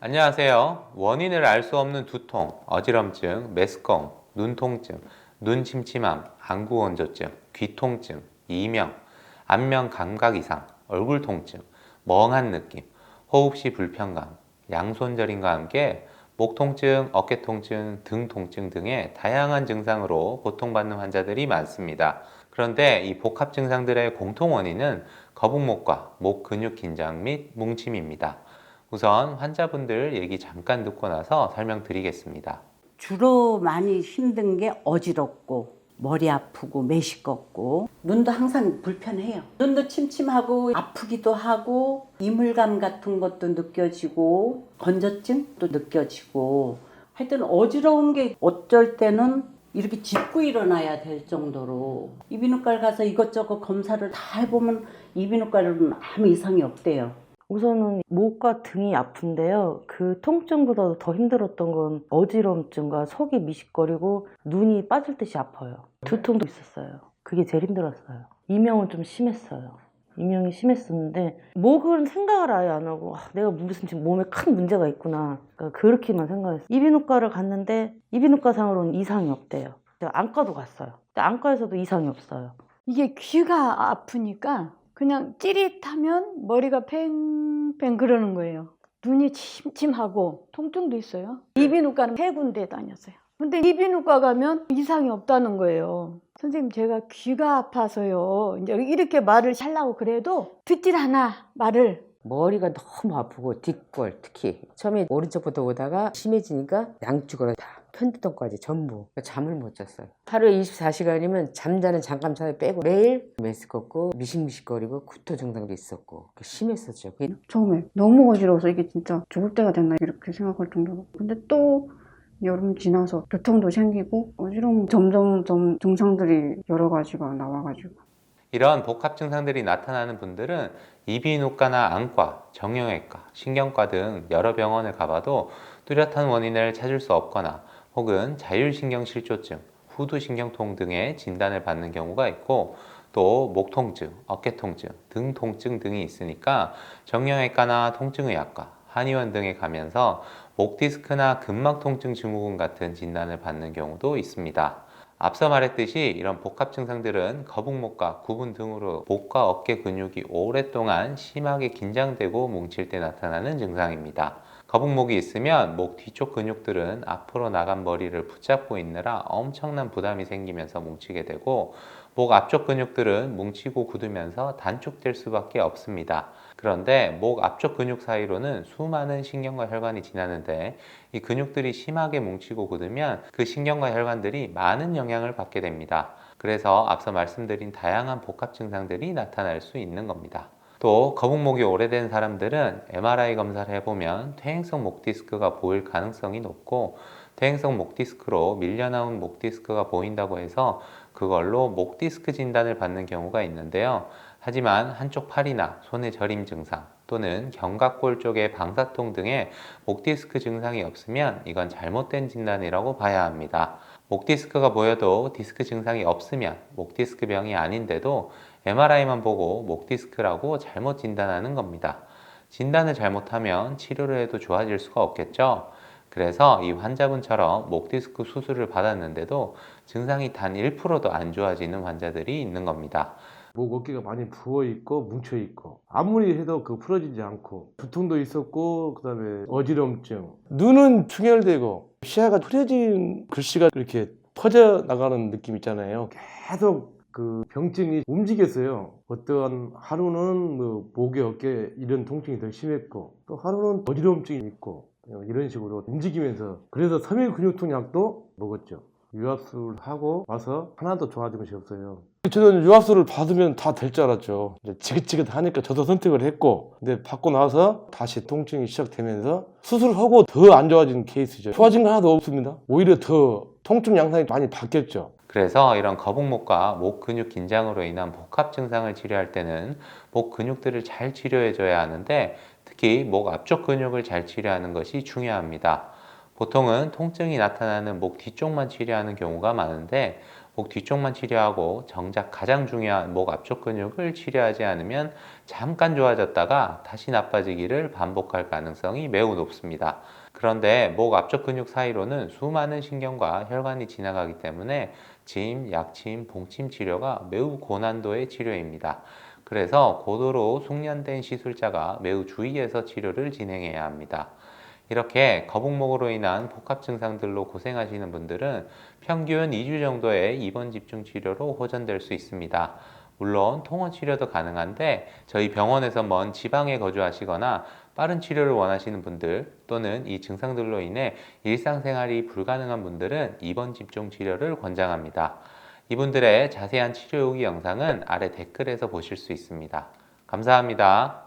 안녕하세요. 원인을 알 수 없는 두통, 어지럼증, 메스꺼움, 눈통증, 눈 침침함, 안구 건조증, 귀통증, 이명, 안면 감각 이상, 얼굴 통증, 멍한 느낌, 호흡시 불편감, 양손저림과 함께 목 통증, 어깨 통증, 등 통증 등의 다양한 증상으로 고통받는 환자들이 많습니다. 그런데 이 복합 증상들의 공통 원인은 거북목과 목 근육 긴장 및 뭉침입니다. 우선 환자분들 얘기 잠깐 듣고 나서 설명드리겠습니다. 주로 많이 힘든 게 어지럽고 머리 아프고 메시껍고 눈도 항상 불편해요. 눈도 침침하고 아프기도 하고 이물감 같은 것도 느껴지고 건조증도 느껴지고 하여튼 어지러운 게 어쩔 때는 이렇게 짚고 일어나야 될 정도로 이비인후과를 가서 이것저것 검사를 다 해보면 이비인후과로는 아무 이상이 없대요. 우선은 목과 등이 아픈데요. 그 통증보다도 더 힘들었던 건 어지럼증과 속이 미식거리고 눈이 빠질 듯이 아파요. 두통도 있었어요. 그게 제일 힘들었어요. 이명은 좀 심했어요. 이명이 심했었는데 목은 생각을 아예 안 하고 내가 무슨 지금 몸에 큰 문제가 있구나. 그러니까 그렇게만 생각했어요. 이비인후과를 갔는데 이비인후과상으로는 이상이 없대요. 제가 안과도 갔어요. 근데 안과에서도 이상이 없어요. 이게 귀가 아프니까 그냥 찌릿하면 머리가 팽팽 그러는 거예요. 눈이 침침하고 통증도 있어요. 이비인후과는 세 군데 다녔어요. 근데 이비인후과 가면 이상이 없다는 거예요. 선생님, 제가 귀가 아파서요. 이제 이렇게 말을 하려고 그래도 듣질 않아, 말을. 머리가 너무 아프고 뒷골 특히 처음에 오른쪽부터 오다가 심해지니까 양쪽으로 다 편두통까지 전부 잠을 못 잤어요. 하루에 24시간이면 잠자는 잠깐 사이 빼고 매일 메스껍고 미식미식거리고 구토 증상도 있었고 심했었죠. 처음에 너무 어지러워서 이게 진짜 죽을 때가 됐나 이렇게 생각할 정도로. 근데 또 여름 지나서 두통도 생기고 어지러움 점점 증상들이 여러 가지가 나와가지고 이런 복합 증상들이 나타나는 분들은 이비인후과나 안과, 정형외과, 신경과 등 여러 병원을 가봐도 뚜렷한 원인을 찾을 수 없거나 혹은 자율신경실조증, 후두신경통 등의 진단을 받는 경우가 있고 또 목통증, 어깨통증, 등 통증 등이 있으니까 정형외과나 통증의학과, 한의원 등에 가면서 목 디스크나 근막 통증 증후군 같은 진단을 받는 경우도 있습니다. 앞서 말했듯이 이런 복합 증상들은 거북목과 구분 등으로 목과 어깨 근육이 오랫동안 심하게 긴장되고 뭉칠 때 나타나는 증상입니다. 거북목이 있으면 목 뒤쪽 근육들은 앞으로 나간 머리를 붙잡고 있느라 엄청난 부담이 생기면서 뭉치게 되고 목 앞쪽 근육들은 뭉치고 굳으면서 단축될 수밖에 없습니다. 그런데 목 앞쪽 근육 사이로는 수많은 신경과 혈관이 지나는데 이 근육들이 심하게 뭉치고 굳으면 그 신경과 혈관들이 많은 영향을 받게 됩니다. 그래서 앞서 말씀드린 다양한 복합 증상들이 나타날 수 있는 겁니다. 또 거북목이 오래된 사람들은 MRI 검사를 해보면 퇴행성 목 디스크가 보일 가능성이 높고 퇴행성 목 디스크로 밀려나온 목 디스크가 보인다고 해서 그걸로 목 디스크 진단을 받는 경우가 있는데요. 하지만 한쪽 팔이나 손의 저림 증상 또는 견갑골 쪽의 방사통 등의 목 디스크 증상이 없으면 이건 잘못된 진단이라고 봐야 합니다. 목 디스크가 보여도 디스크 증상이 없으면 목 디스크 병이 아닌데도 MRI만 보고 목 디스크라고 잘못 진단하는 겁니다. 진단을 잘못하면 치료를 해도 좋아질 수가 없겠죠? 그래서 이 환자분처럼 목 디스크 수술을 받았는데도 증상이 단 1%도 안 좋아지는 환자들이 있는 겁니다. 목 어깨가 많이 부어있고 뭉쳐있고 아무리 해도 풀어지지 않고 두통도 있었고 그다음에 어지럼증 눈은 충혈되고 시야가 흐려진 글씨가 이렇게 퍼져나가는 느낌 있잖아요. 계속 그 병증이 움직였어요. 어떤 하루는 목에 어깨 이런 통증이 더 심했고 또 하루는 어지럼증이 있고 이런 식으로 움직이면서 그래서 섬유근육통 약도 먹었죠. 유압수를 하고 와서 하나도 좋아진 것이 없어요. 저는 유압수를 받으면 다 될 줄 알았죠. 이제 지긋지긋하니까 저도 선택을 했고 근데 받고 나서 다시 통증이 시작되면서 수술을 하고 더 안 좋아진 케이스죠. 좋아진 거 하나도 없습니다. 오히려 더 통증 양상이 많이 바뀌었죠. 그래서 이런 거북목과 목 근육 긴장으로 인한 복합 증상을 치료할 때는 목 근육들을 잘 치료해 줘야 하는데 특히 목 앞쪽 근육을 잘 치료하는 것이 중요합니다. 보통은 통증이 나타나는 목 뒤쪽만 치료하는 경우가 많은데 목 뒤쪽만 치료하고 정작 가장 중요한 목 앞쪽 근육을 치료하지 않으면 잠깐 좋아졌다가 다시 나빠지기를 반복할 가능성이 매우 높습니다. 그런데 목 앞쪽 근육 사이로는 수많은 신경과 혈관이 지나가기 때문에 침, 약침, 봉침 치료가 매우 고난도의 치료입니다. 그래서 고도로 숙련된 시술자가 매우 주의해서 치료를 진행해야 합니다. 이렇게 거북목으로 인한 복합 증상들로 고생하시는 분들은 평균 2주 정도의 입원 집중 치료로 호전될 수 있습니다. 물론 통원 치료도 가능한데 저희 병원에서 먼 지방에 거주하시거나 빠른 치료를 원하시는 분들 또는 이 증상들로 인해 일상생활이 불가능한 분들은 입원 집중 치료를 권장합니다. 이분들의 자세한 치료 후기 영상은 아래 댓글에서 보실 수 있습니다. 감사합니다.